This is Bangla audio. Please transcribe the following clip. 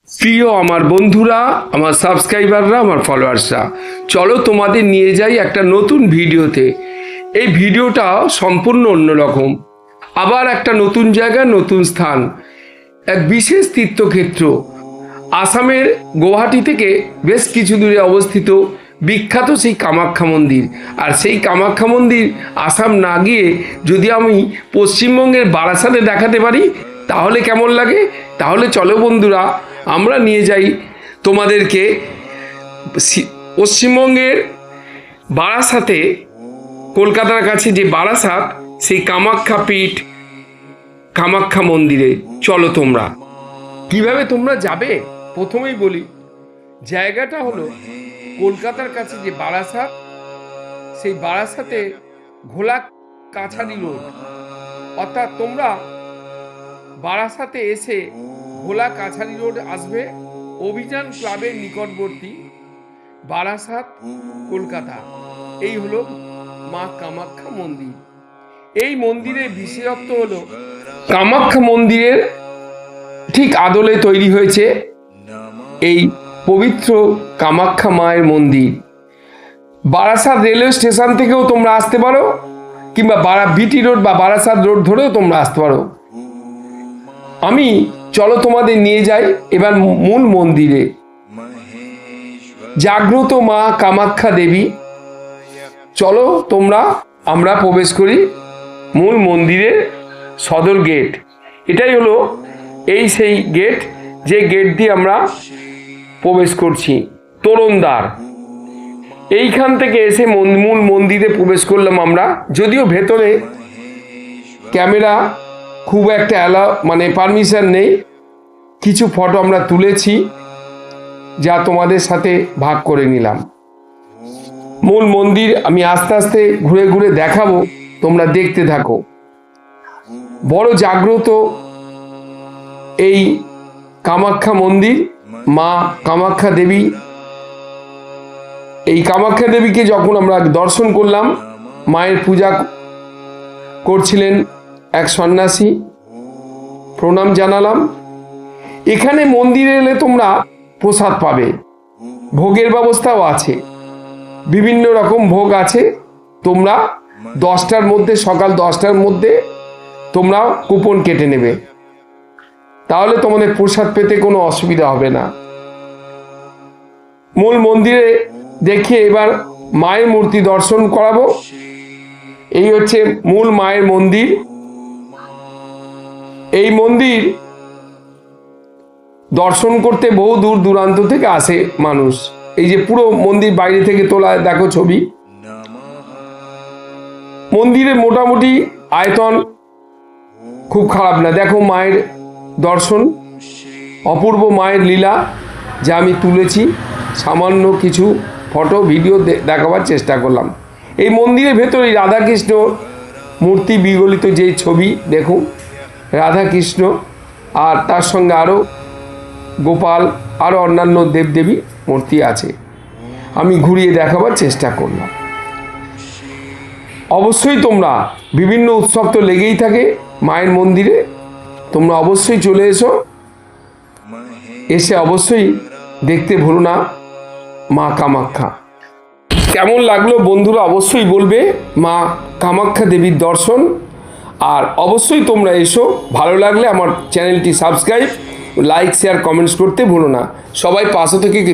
প্রিয় আমার বন্ধুরা, আমার সাবস্ক্রাইবাররা, আমার ফলোয়ার্সরা, চলো তোমাদের নিয়ে যাই একটা নতুন ভিডিওতে। এই ভিডিওটা সম্পূর্ণ অন্যরকম। আবার একটা নতুন জায়গা, নতুন স্থান, এক বিশেষ তীর্থক্ষেত্র। আসামের গুয়াহাটি থেকে বেশ কিছু দূরে অবস্থিত বিখ্যাত সেই কামাখ্যা মন্দির। আর সেই কামাখ্যা মন্দির আসাম না গিয়ে যদি আমি পশ্চিমবঙ্গের বারাসাতে দেখাতে পারি তাহলে কেমন লাগে? তাহলে চলো বন্ধুরা, আমরা নিয়ে যাই তোমাদেরকে পশ্চিমবঙ্গের বারাসাতে, কলকাতার কাছে যে বারাসাত, সেই কামাখ্যা পীঠ, কামাখ্যা মন্দিরে চলো। তোমরা কিভাবে তোমরা যাবে প্রথমেই বলি। জায়গাটা হলো কলকাতার কাছে যে বারাসাত, সেই বারাসাতে ঘোলা কাছারি রোড। অর্থাৎ তোমরা বারাসাতে এসে ঘোলা কাছারি রোড আসবে, অভিযান ক্লাবের নিকটবর্তী, বারাসাত, কলকাতা। এই হলো মা কামাখ্যা মন্দির। এই মন্দিরের বিশেষত্ব হলো কামাখ্যা মন্দিরের ঠিক আদলে তৈরি হয়েছে এই পবিত্র কামাখ্যা মায়ের মন্দির। বারাসাত রেলওয়ে স্টেশন থেকেও তোমরা আসতে পারো, কিংবা বিটি রোড বা বারাসাত রোড ধরেও তোমরা আসতে পারো। আমি চলো তোমাদের নিয়ে যাই এবার মূল মন্দিরে। জাগ্রত মা কামাখ্যা দেবী, চলো তোমরা আমরা প্রবেশ করি মূল মন্দিরের সদর গেট। এটাই হলো সেই গেট, যে গেট দিয়ে আমরা প্রবেশ করছি, তোরণদ্বার। এইখান থেকে এসে মূল মন্দিরে প্রবেশ করলাম আমরা। যদিও ভেতরে ক্যামেরা খুব একটা পারমিশন নেই, কিছু ফটো আমরা তুলেছি যা তোমাদের সাথে ভাগ করে নিলাম। মূল মন্দির আমি আস্তে আস্তে ঘুরে ঘুরে দেখাবো, তোমরা দেখতে থাকো। বড় জাগ্রত এই কামাখ্যা মন্দির, মা কামাখ্যা দেবী। এই কামাখ্যা দেবীকে যখন আমরা দর্শন করলাম, মায়ের পূজা করছিলেন এক সন্ন্যাসী, প্রণাম জানালাম। এখানে মন্দিরে এলে তোমরা প্রসাদ পাবে, ভোগের ব্যবস্থাও আছে, বিভিন্ন রকম ভোগ আছে। তোমরা 10টার মধ্যে, সকাল 10টার মধ্যে তোমরা কুপন কেটে নেবে, তাহলে তোমাদের প্রসাদ পেতে কোনো অসুবিধা হবে না। মূল মন্দিরে দেখিয়ে এবার মায়ের মূর্তি দর্শন করাবো। এই হচ্ছে মূল মায়ের মন্দির। এই মন্দির দর্শন করতে বহু দূর দূরান্ত থেকে আসে মানুষ। এই যে পুরো মন্দির বাইরে থেকে তোলা দেখো ছবি। মন্দিরের মোটামুটি আয়তন খুব খারাপ না। দেখো মায়ের দর্শন, অপূর্ব মায়ের লীলা যা আমি তুলেছি, সামান্য কিছু ফটো ভিডিও দেখাবার চেষ্টা করলাম। এই মন্দিরের ভেতরেই রাধাকৃষ্ণ মূর্তি বিগলিত যে ছবি দেখুন, রাধাকৃষ্ণ, আর তার সঙ্গে আরও গোপাল, আরও অন্যান্য দেবদেবী মূর্তি আছে। আমি ঘুরিয়ে দেখাবার চেষ্টা করলাম। অবশ্যই তোমরা, বিভিন্ন উৎসব তো লেগেই থাকে মায়ের মন্দিরে, তোমরা অবশ্যই চলে এসে অবশ্যই দেখতে ভুলো না মা কামাখ্যা। কেমন লাগলো বন্ধুরা অবশ্যই বলবে মা কামাখ্যা দেবীর দর্শন। আর অবশ্যই তোমরা এসো, ভালো লাগলে আমার চ্যানেলটি সাবস্ক্রাইব, লাইক, শেয়ার, কমেন্টস করতে ভুলো না। সবাই পাশে থেকে